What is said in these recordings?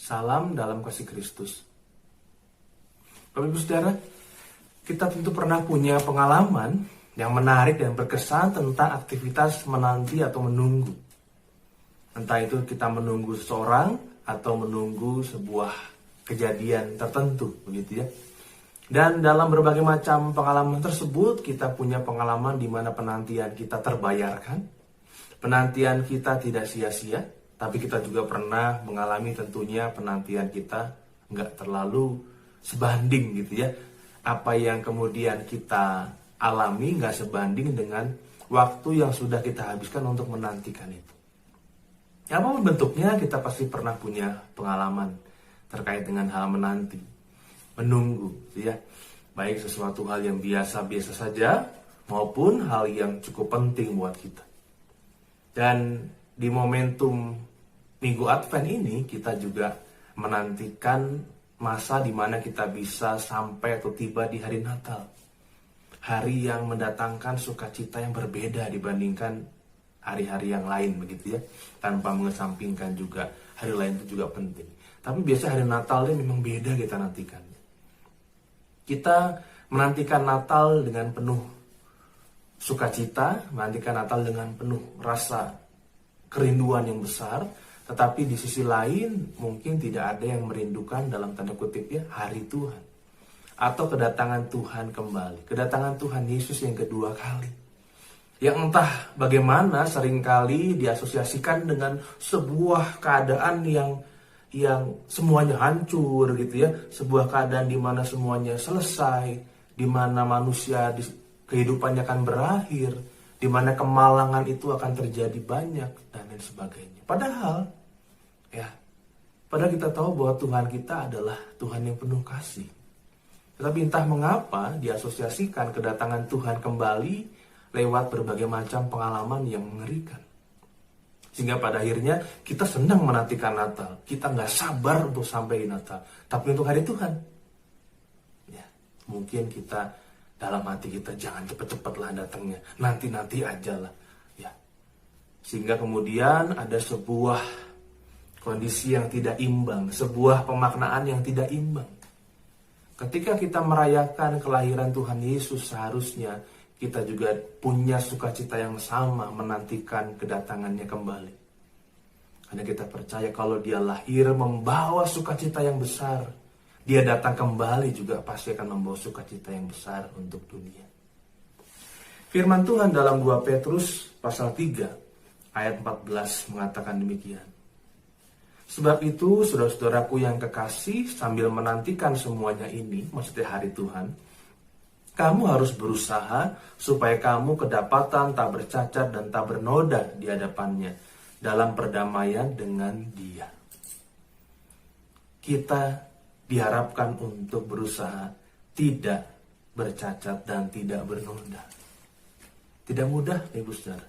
Salam dalam kasih Kristus. Bapak Ibu Saudara, kita tentu pernah punya pengalaman yang menarik dan berkesan tentang aktivitas menanti atau menunggu. Entah itu kita menunggu seseorang atau menunggu sebuah kejadian tertentu, begitu ya. Dan dalam berbagai macam pengalaman tersebut, kita punya pengalaman di mana penantian kita terbayarkan, penantian kita tidak sia-sia, tapi kita juga pernah mengalami tentunya penantian kita nggak terlalu sebanding gitu ya. Apa yang kemudian kita alami nggak sebanding dengan waktu yang sudah kita habiskan untuk menantikan itu. Apapun bentuknya, kita pasti pernah punya pengalaman terkait dengan hal menanti, menunggu, ya. Baik sesuatu hal yang biasa-biasa saja, maupun hal yang cukup penting buat kita. Dan di momentum Minggu Advent ini, kita juga menantikan masa di mana kita bisa sampai atau tiba di hari Natal. Hari yang mendatangkan sukacita yang berbeda dibandingkan hari-hari yang lain, begitu ya, tanpa mengesampingkan juga hari lain itu juga penting. Tapi biasa hari Natal ini memang beda kita nantikan. Kita menantikan Natal dengan penuh sukacita, menantikan Natal dengan penuh rasa kerinduan yang besar, tetapi di sisi lain mungkin tidak ada yang merindukan dalam tanda kutip ya hari Tuhan atau kedatangan Tuhan kembali, kedatangan Tuhan Yesus yang kedua kali. Yang entah bagaimana seringkali diasosiasikan dengan sebuah keadaan yang semuanya hancur gitu ya, sebuah keadaan di mana semuanya selesai, di mana manusia kehidupannya akan berakhir, di mana kemalangan itu akan terjadi banyak dan lain sebagainya. Padahal kita tahu bahwa Tuhan kita adalah Tuhan yang penuh kasih. Tetapi entah mengapa diasosiasikan kedatangan Tuhan kembali lewat berbagai macam pengalaman yang mengerikan. Sehingga pada akhirnya kita senang menantikan Natal. Kita nggak sabar untuk sampai di Natal. Tapi untuk hari Tuhan, ya mungkin kita dalam hati kita jangan cepet-cepet lah datangnya. Nanti-nanti aja lah. Ya. Sehingga kemudian ada sebuah kondisi yang tidak imbang. Sebuah pemaknaan yang tidak imbang. Ketika kita merayakan kelahiran Tuhan Yesus, seharusnya kita juga punya sukacita yang sama menantikan kedatangannya kembali. Karena kita percaya kalau dia lahir membawa sukacita yang besar, dia datang kembali juga pasti akan membawa sukacita yang besar untuk dunia. Firman Tuhan dalam 2 Petrus pasal 3 ayat 14 mengatakan demikian. Sebab itu saudara-saudaraku yang kekasih, sambil menantikan semuanya ini, maksudnya hari Tuhan, kamu harus berusaha supaya kamu kedapatan tak bercacat dan tak bernoda di hadapannya dalam perdamaian dengan Dia. Kita diharapkan untuk berusaha tidak bercacat dan tidak bernoda. Tidak mudah, Ibu Saudara.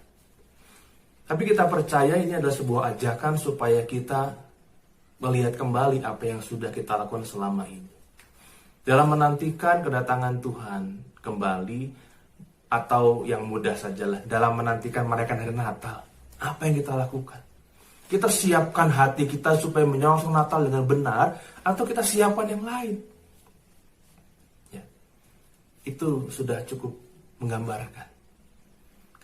Tapi kita percaya ini adalah sebuah ajakan supaya kita melihat kembali apa yang sudah kita lakukan selama ini. Dalam menantikan kedatangan Tuhan kembali, atau yang mudah sajalah dalam menantikan merayakan hari Natal, apa yang kita lakukan? Kita siapkan hati kita supaya menyongsong Natal dengan benar, atau kita siapkan yang lain? Ya, itu sudah cukup menggambarkan.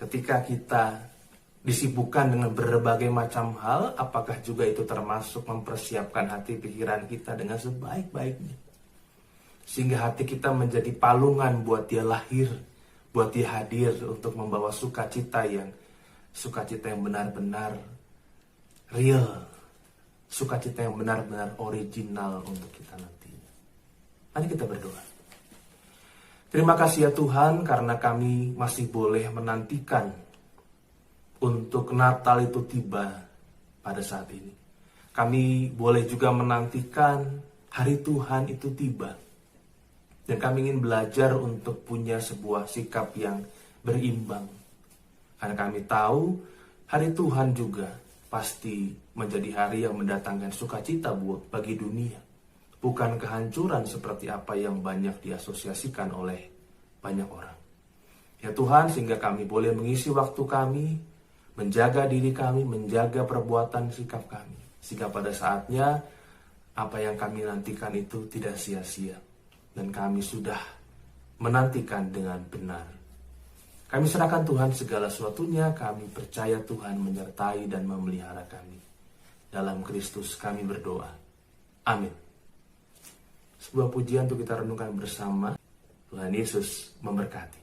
Ketika kita disibukkan dengan berbagai macam hal, apakah juga itu termasuk mempersiapkan hati pikiran kita dengan sebaik-baiknya? Sehingga hati kita menjadi palungan buat dia lahir, buat dia hadir untuk membawa sukacita yang benar-benar real, sukacita yang benar-benar original untuk kita nantinya. Mari kita berdoa. Terima kasih ya Tuhan, karena kami masih boleh menantikan untuk Natal itu tiba pada saat ini. Kami boleh juga menantikan hari Tuhan itu tiba. Dan kami ingin belajar untuk punya sebuah sikap yang berimbang. Karena kami tahu hari Tuhan juga pasti menjadi hari yang mendatangkan sukacita bagi dunia. Bukan kehancuran seperti apa yang banyak diasosiasikan oleh banyak orang. Ya Tuhan, sehingga kami boleh mengisi waktu kami, menjaga diri kami, menjaga perbuatan sikap kami. Sehingga pada saatnya apa yang kami nantikan itu tidak sia-sia, dan kami sudah menantikan dengan benar. Kami serahkan Tuhan segala sesuatunya, kami percaya Tuhan menyertai dan memelihara kami. Dalam Kristus kami berdoa. Amin. Sebuah pujian untuk kita renungkan bersama. Tuhan Yesus memberkati.